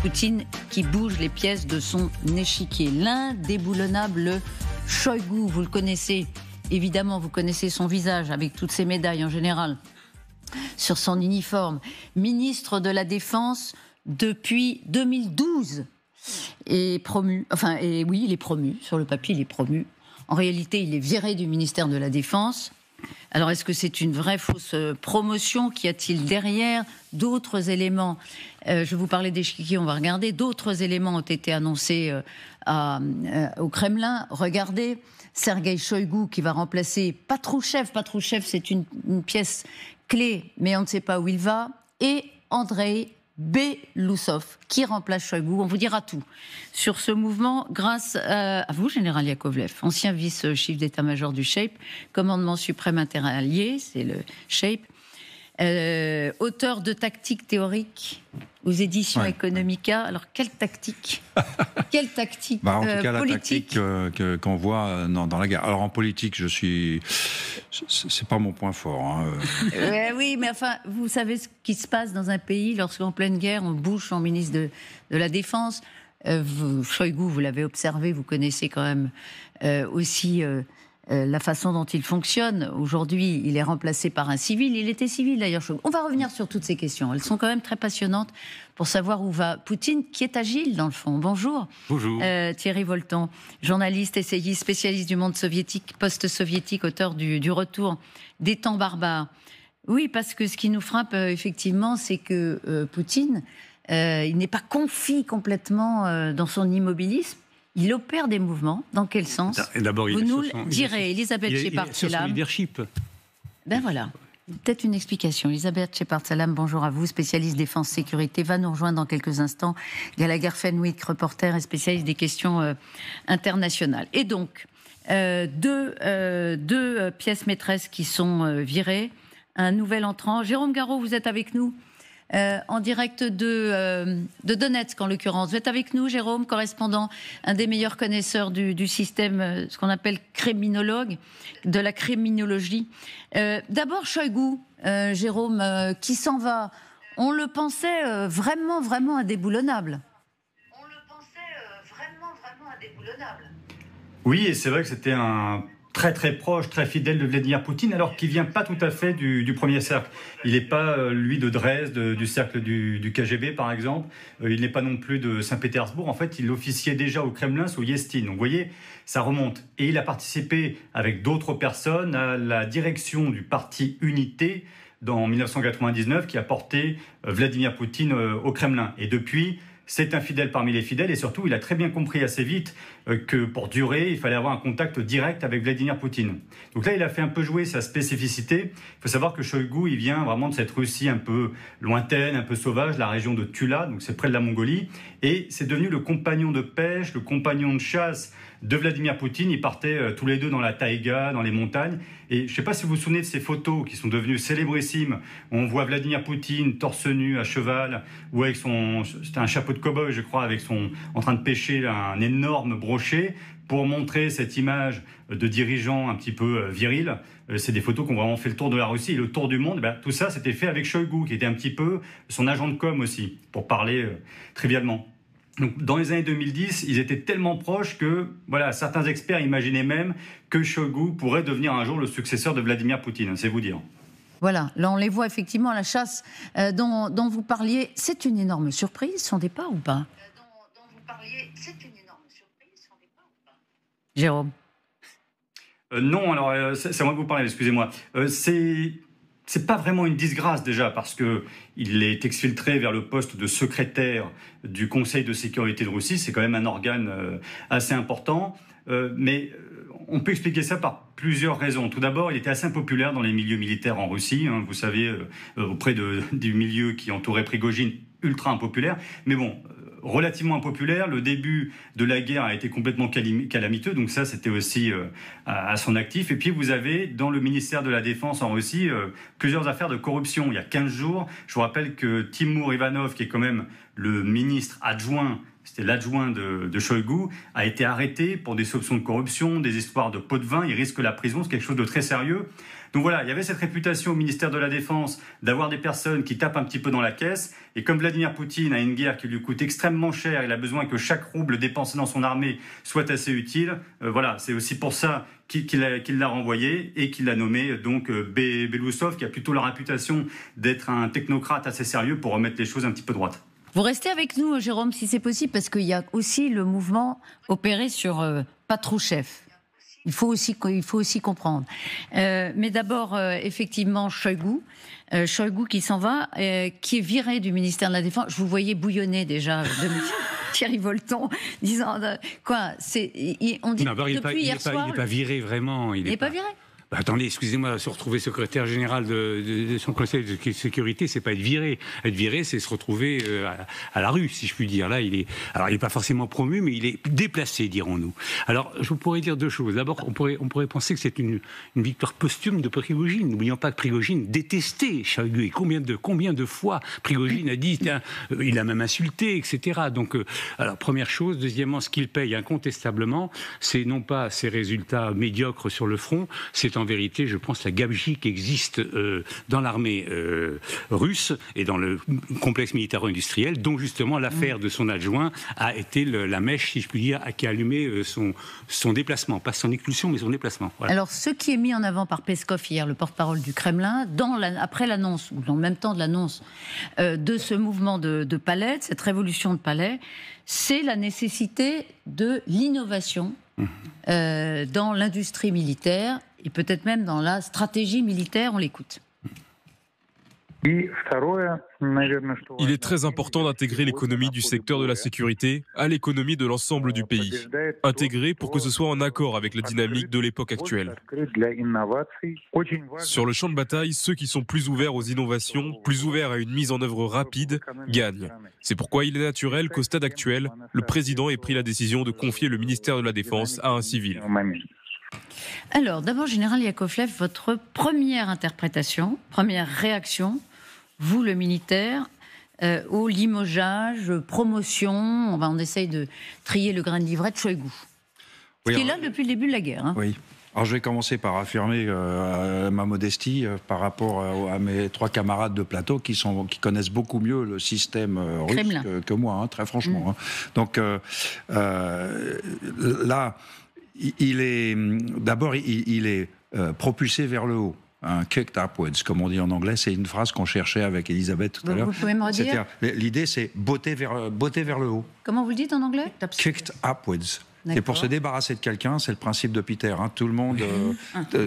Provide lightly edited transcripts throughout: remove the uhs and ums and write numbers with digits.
Poutine qui bouge les pièces de son échiquier. L'indéboulonnable Shoigu, vous le connaissez, évidemment, vous connaissez son visage avec toutes ses médailles en général sur son uniforme. Ministre de la Défense depuis 2012 et promu, il est promu, sur le papier il est promu. En réalité, il est viré du ministère de la Défense. Alors, est-ce que c'est une vraie fausse promotion? Qu'y a-t-il derrière? D'autres éléments, je vous parlais d'échiquier, on va regarder. D'autres éléments ont été annoncés au Kremlin. Regardez, Sergueï Shoigu qui va remplacer Patrouchev. Patrouchev, c'est une pièce clé, mais on ne sait pas où il va. Et Andrei Belousov, qui remplace Shoigu. On vous dira tout sur ce mouvement grâce à vous, Général Yakovlev, ancien vice-chef d'état-major du SHAPE, commandement suprême interallié, c'est le SHAPE, auteur de tactiques théoriques aux éditions Economica. Alors, quelle tactique? Quelle tactique en tout cas, politique la tactique qu'on voit dans la guerre. Alors, en politique, c'est pas mon point fort. Hein. Oui, mais enfin, vous savez ce qui se passe dans un pays lorsqu'en pleine guerre, on bouge son ministre de la Défense. Shoigu, vous l'avez observé, vous connaissez quand même aussi la façon dont il fonctionne. Aujourd'hui, il est remplacé par un civil. Il était civil d'ailleurs. On va revenir sur toutes ces questions. Elles sont quand même très passionnantes pour savoir où va Poutine, qui est agile dans le fond. Bonjour. Bonjour. Thierry Volton, journaliste, essayiste, spécialiste du monde soviétique, post-soviétique, auteur du Retour des temps barbares. Oui, parce que ce qui nous frappe effectivement, c'est que Poutine, il n'est pas confit complètement dans son immobilisme. Il opère des mouvements. Dans quel sens? D'abord, vous nous le direz, Elisabeth Shepard-Salam. Sur son leadership. Ben voilà. Peut-être une explication. Elisabeth Shepard-Salam, bonjour à vous, spécialiste défense-sécurité, va nous rejoindre dans quelques instants. Gallagher Fenwick, reporter et spécialiste des questions internationales. Et donc, deux pièces maîtresses qui sont virées, un nouvel entrant. Jérôme Garraud, vous êtes avec nous en direct de Donetsk, en l'occurrence. Vous êtes avec nous, Jérôme, correspondant, un des meilleurs connaisseurs du système, ce qu'on appelle criminologue, de la criminologie. D'abord, Shoigu, Jérôme, qui s'en va. On le pensait vraiment indéboulonnable. Oui, et c'est vrai que c'était un très proche, très fidèle de Vladimir Poutine, alors qu'il vient pas tout à fait du premier cercle. Il n'est pas, lui, de Dresde, du cercle du KGB, par exemple. Il n'est pas non plus de Saint-Pétersbourg. En fait, il officiait déjà au Kremlin sous Yeltsin. Donc, vous voyez, ça remonte. Et il a participé avec d'autres personnes à la direction du parti Unité en 1999, qui a porté Vladimir Poutine au Kremlin. Et depuis, c'est un fidèle parmi les fidèles, et surtout, il a très bien compris assez vite que pour durer, il fallait avoir un contact direct avec Vladimir Poutine. Donc là, il a fait un peu jouer sa spécificité. Il faut savoir que Shoigu, il vient vraiment de cette Russie un peu lointaine, un peu sauvage, la région de Tula, donc c'est près de la Mongolie, et c'est devenu le compagnon de pêche, le compagnon de chasse de Vladimir Poutine. Ils partaient tous les deux dans la taïga, dans les montagnes. Et je ne sais pas si vous vous souvenez de ces photos qui sont devenues célébrissimes. On voit Vladimir Poutine torse nu à cheval, ou avec c'était un chapeau de cow-boy, je crois, en train de pêcher un énorme brochet, pour montrer cette image de dirigeant un petit peu viril. C'est des photos qui ont vraiment fait le tour de la Russie et le tour du monde. Tout ça, c'était fait avec Shoigu, qui était un petit peu son agent de com aussi, pour parler trivialement. Donc, dans les années 2010, ils étaient tellement proches que, voilà, certains experts imaginaient même que Shoigu pourrait devenir un jour le successeur de Vladimir Poutine, c'est vous dire. Voilà, là on les voit effectivement à la chasse dont vous parliez. C'est une énorme surprise, son départ ou pas? Jérôme. Non, alors c'est moi que vous parlez, excusez-moi. C'est pas vraiment une disgrâce déjà, parce que il est exfiltré vers le poste de secrétaire du Conseil de sécurité de Russie. C'est quand même un organe assez important, mais on peut expliquer ça par plusieurs raisons. Tout d'abord, il était assez impopulaire dans les milieux militaires en Russie, hein, vous savez, auprès du milieu qui entourait Prigojine, ultra impopulaire. Mais bon, relativement impopulaire. Le début de la guerre a été complètement calamiteux, donc ça, c'était aussi à son actif. Et puis, vous avez, dans le ministère de la Défense en Russie, plusieurs affaires de corruption. Il y a 15 jours, je vous rappelle que Timur Ivanov, qui est quand même le ministre adjoint c'était l'adjoint de Shoigu, a été arrêté pour des soupçons de corruption, des histoires de pots de vin. Il risque la prison, c'est quelque chose de très sérieux. Donc voilà, il y avait cette réputation au ministère de la Défense d'avoir des personnes qui tapent un petit peu dans la caisse. Et comme Vladimir Poutine a une guerre qui lui coûte extrêmement cher, il a besoin que chaque rouble dépensé dans son armée soit assez utile. Voilà, c'est aussi pour ça qu'il l'a renvoyé et qu'il l'a nommé donc Belousov, qui a plutôt la réputation d'être un technocrate assez sérieux pour remettre les choses un petit peu droites. Vous restez avec nous, Jérôme, si c'est possible, parce qu'il y a aussi le mouvement opéré sur Patrouchev. Il faut aussi comprendre. Mais d'abord, effectivement, Shoigu qui s'en va, qui est viré du ministère de la Défense. Je vous voyais bouillonner déjà de Thierry Volton, disant quoi. On dit depuis hier soir. Il n'est pas viré vraiment. Il n'est pas viré. Bah, attendez, excusez-moi, se retrouver secrétaire général de son conseil de sécurité, c'est pas être viré. Être viré, c'est se retrouver à la rue, si je puis dire. Là, il est pas forcément promu, mais il est déplacé, dirons-nous. Alors, je pourrais dire deux choses. D'abord, on pourrait penser que c'est une victoire posthume de Prigojine. N'oublions pas que Prigojine détestait Shoigu. Et combien de fois Prigojine a dit, tiens, il a même insulté, etc. Donc, alors, première chose. Deuxièmement, ce qu'il paye incontestablement, c'est non pas ses résultats médiocres sur le front, c'est en vérité, je pense, la gabegie qui existe dans l'armée russe et dans le complexe militaro-industriel, dont justement l'affaire de son adjoint a été la mèche, si je puis dire, qui a allumé son déplacement. Pas son expulsion, mais son déplacement. Voilà. Alors, ce qui est mis en avant par Peskov hier, le porte-parole du Kremlin, après l'annonce, ou dans le même temps de l'annonce de ce mouvement de palais, de cette révolution de palais, c'est la nécessité de l'innovation dans l'industrie militaire et peut-être même dans la stratégie militaire. On l'écoute. Il est très important d'intégrer l'économie du secteur de la sécurité à l'économie de l'ensemble du pays. Intégrer pour que ce soit en accord avec la dynamique de l'époque actuelle. Sur le champ de bataille, ceux qui sont plus ouverts aux innovations, plus ouverts à une mise en œuvre rapide, gagnent. C'est pourquoi il est naturel qu'au stade actuel, le président ait pris la décision de confier le ministère de la Défense à un civil. Alors, d'abord, Général Yakovlev, votre première interprétation, première réaction, vous le militaire, au limogeage, promotion, on essaye de trier le grain de livret de Shoigu, qui est là depuis le début de la guerre. Hein. Oui. Alors je vais commencer par affirmer ma modestie par rapport à mes trois camarades de plateau qui connaissent beaucoup mieux le système russe que moi, hein, très franchement. Hein. Donc là, il est propulsé vers le haut. Un kicked upwards, comme on dit en anglais, c'est une phrase qu'on cherchait avec Elisabeth tout à l'heure. Vous pouvez me redire ? L'idée, c'est botter vers le haut. Comment vous le dites en anglais ? Kicked upwards. C'est pour se débarrasser de quelqu'un, c'est le principe de Peter. Hein. Tout le monde,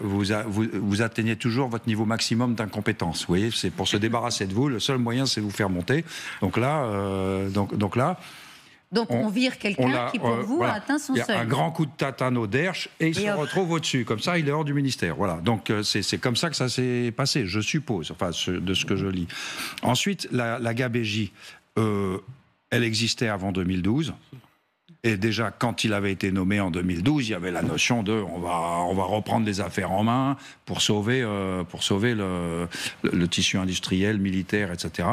vous atteignez toujours votre niveau maximum d'incompétence. Vous voyez, c'est pour se débarrasser de vous. Le seul moyen, c'est vous faire monter. Donc là, Donc on vire quelqu'un qui, pour vous, a atteint son seuil. Il y a un grand coup de tatane au derche et il se retrouve au-dessus. Comme ça, il est hors du ministère. Voilà. Donc c'est comme ça que ça s'est passé, je suppose, enfin, de ce que je lis. Ensuite, la gabégie, elle existait avant 2012. Et déjà, quand il avait été nommé en 2012, il y avait la notion de on va reprendre les affaires en main pour sauver le tissu industriel, militaire, etc.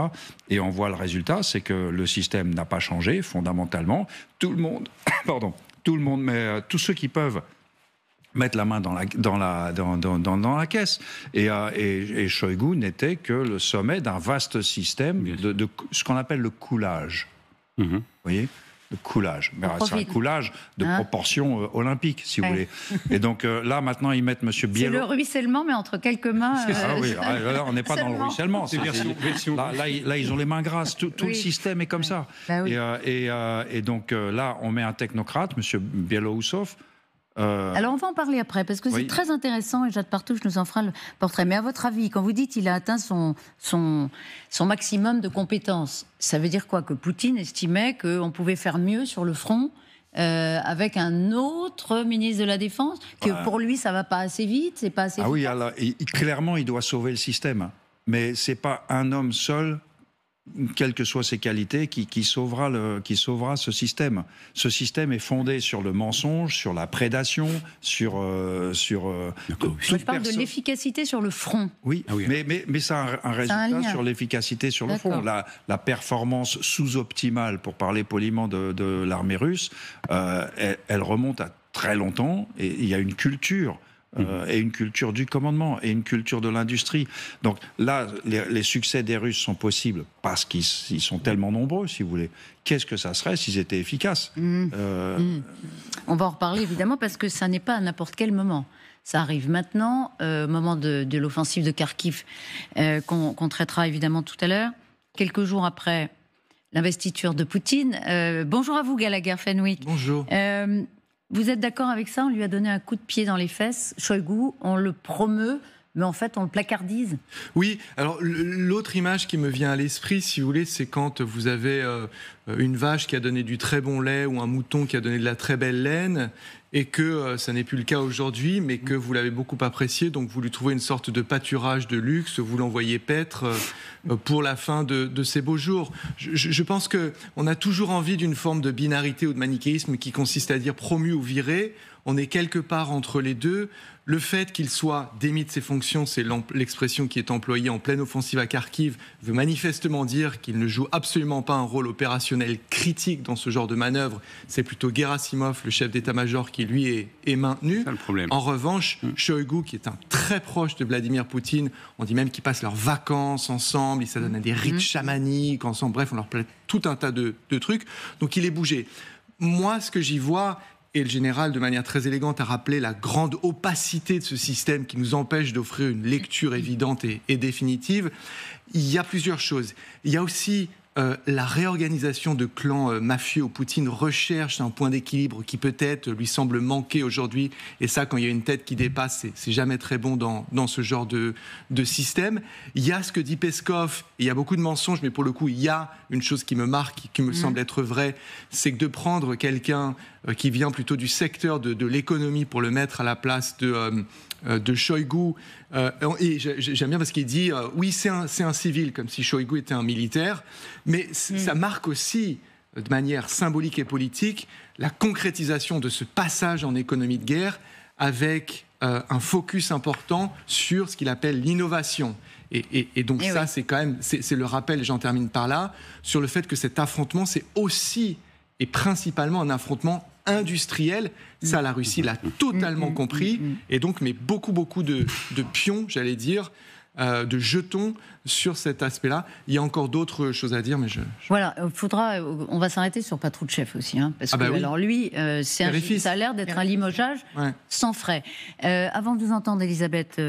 Et on voit le résultat, c'est que le système n'a pas changé fondamentalement. Tout le monde, mais tous ceux qui peuvent mettre la main dans la caisse. Et Shoigu n'était que le sommet d'un vaste système de ce qu'on appelle le coulage. Vous voyez ? Le coulage. C'est un coulage de proportion olympique, si vous voulez. Et donc là, maintenant, ils mettent M. Biello. C'est le ruissellement, mais entre quelques mains. Ah oui, là, on n'est pas dans le ruissellement. Là, ils ont les mains grasses. Tout le système est comme ça. Bah oui. Et donc là, on met un technocrate, M. Belousov. Alors on va en parler après, parce que c'est très intéressant, et Jade Partouche nous en fera le portrait. Mais à votre avis, quand vous dites qu'il a atteint son maximum de compétences, ça veut dire quoi ? Que Poutine estimait qu'on pouvait faire mieux sur le front avec un autre ministre de la Défense, que pour lui ça va pas assez vite, c'est pas assez efficace. Oui, alors, clairement il doit sauver le système, mais c'est pas un homme seul quelles que soient ses qualités, qui sauvera ce système. Ce système est fondé sur le mensonge, sur la prédation, sur je parle de l'efficacité sur le front. Oui, mais ça a un résultat sur l'efficacité sur le front. La performance sous-optimale, pour parler poliment de l'armée russe, elle remonte à très longtemps, et il y a une culture. Et une culture du commandement et une culture de l'industrie. Donc là, les succès des Russes sont possibles parce qu'ils sont tellement nombreux, si vous voulez. Qu'est-ce que ça serait s'ils étaient efficaces On va en reparler évidemment, parce que ça n'est pas à n'importe quel moment. Ça arrive maintenant, au moment de l'offensive de Kharkiv, qu'on traitera évidemment tout à l'heure. Quelques jours après l'investiture de Poutine. Bonjour à vous, Gallagher Fenwick. Bonjour. Vous êtes d'accord avec ça? On lui a donné un coup de pied dans les fesses. Shoigu, on le promeut, mais en fait, on le placardise. Oui, alors l'autre image qui me vient à l'esprit, si vous voulez, c'est quand vous avez une vache qui a donné du très bon lait ou un mouton qui a donné de la très belle laine, et que ça n'est plus le cas aujourd'hui, mais que vous l'avez beaucoup apprécié, donc vous lui trouvez une sorte de pâturage de luxe, vous l'envoyez paître pour la fin de ces beaux jours. Je pense qu'on a toujours envie d'une forme de binarité ou de manichéisme qui consiste à dire promu ou viré. On est quelque part entre les deux. Le fait qu'il soit démis de ses fonctions, c'est l'expression qui est employée en pleine offensive à Kharkiv, veut manifestement dire qu'il ne joue absolument pas un rôle opérationnel critique dans ce genre de manœuvre. C'est plutôt Gerasimov, le chef d'état-major, qui lui est maintenu. C'est le problème. En revanche, Shoigu, qui est un très proche de Vladimir Poutine, on dit même qu'ils passent leurs vacances ensemble, ils s'adonnent à des rites chamaniques ensemble, bref, on leur plaît tout un tas de trucs. Donc il est bougé. Moi, ce que j'y vois, et le général, de manière très élégante, a rappelé la grande opacité de ce système qui nous empêche d'offrir une lecture évidente et définitive. Il y a plusieurs choses. Il y a aussi la réorganisation de clans mafieux où Poutine recherche un point d'équilibre qui peut-être lui semble manquer aujourd'hui. Et ça, quand il y a une tête qui dépasse, c'est jamais très bon dans ce genre de système. Il y a ce que dit Peskov, et il y a beaucoup de mensonges, mais pour le coup, il y a une chose qui me marque, qui me semble être vraie, c'est que de prendre quelqu'un qui vient plutôt du secteur de l'économie pour le mettre à la place de Shoigu, et j'aime bien parce qu'il dit oui, c'est un civil, comme si Shoigu était un militaire, mais ça marque aussi de manière symbolique et politique la concrétisation de ce passage en économie de guerre avec un focus important sur ce qu'il appelle l'innovation. Et donc ça, c'est quand même, c'est le rappel, et j'en termine par là, sur le fait que cet affrontement, c'est aussi et principalement un affrontement industriel. Ça, la Russie l'a totalement compris, et donc met beaucoup de pions, j'allais dire, de jetons sur cet aspect-là. Il y a encore d'autres choses à dire, mais Voilà, on va s'arrêter sur Patrouchev aussi, hein, parce que alors lui, ça a l'air d'être un limogeage sans frais. Avant de vous entendre, Elisabeth,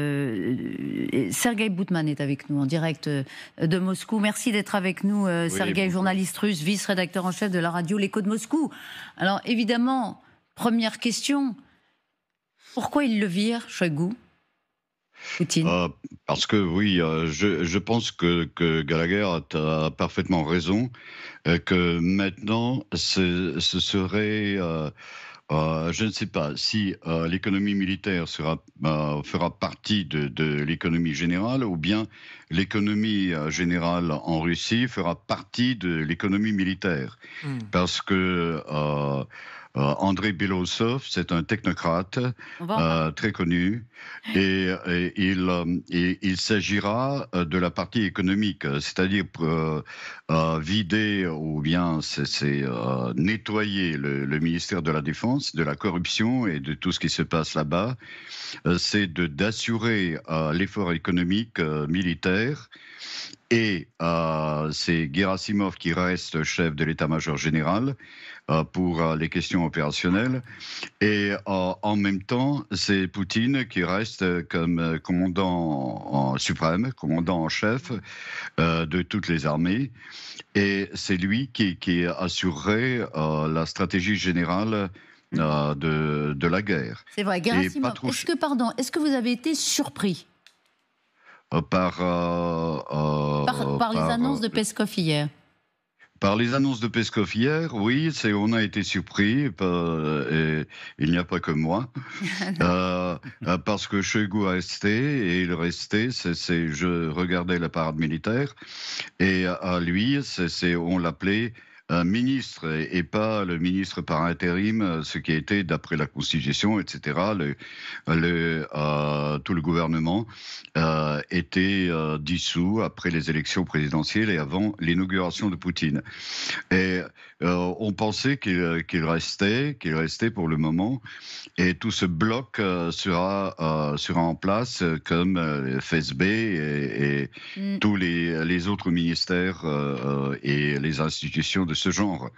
Sergueï Boutman est avec nous en direct de Moscou. Merci d'être avec nous, Sergueï, journaliste russe, vice-rédacteur en chef de la radio L'Écho de Moscou. Alors évidemment, première question, pourquoi il le vire, Shoigu, Poutine? Parce que oui, je pense que Gallagher a parfaitement raison, que maintenant ce serait, je ne sais pas si l'économie militaire fera partie de l'économie générale, ou bien l'économie générale en Russie fera partie de l'économie militaire. Parce que Andrei Belosov, c'est un technocrate très connu, et il s'agira de la partie économique, c'est-à-dire vider ou bien nettoyer le ministère de la Défense de la corruption et de tout ce qui se passe là-bas. C'est d'assurer l'effort économique militaire. Et c'est Gerasimov qui reste chef de l'état-major général pour les questions opérationnelles. Et en même temps, c'est Poutine qui reste comme commandant suprême, commandant en chef de toutes les armées. Et c'est lui qui assurerait la stratégie générale de la guerre. C'est vrai, Gerasimov. Est-ce que vous avez été surpris par les annonces de Peskov hier? Par les annonces de Peskov hier, oui, on a été surpris, et il n'y a pas que moi, parce que Shoigu a resté, et il restait, je regardais la parade militaire, et à lui, on l'appelait ministre et pas le ministre par intérim, ce qui a été d'après la Constitution, etc. Tout le gouvernement était dissous après les élections présidentielles et avant l'inauguration de Poutine. Et on pensait qu'il restait pour le moment, et tout ce bloc sera en place comme FSB et tous les autres ministères et les institutions de ce genre.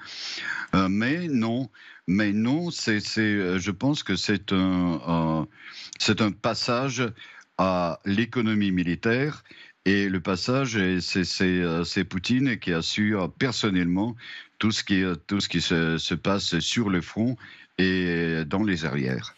Mais non, je pense que c'est un passage à l'économie militaire, et le passage, c'est Poutine qui assure personnellement tout ce qui se passe sur le front et dans les arrières.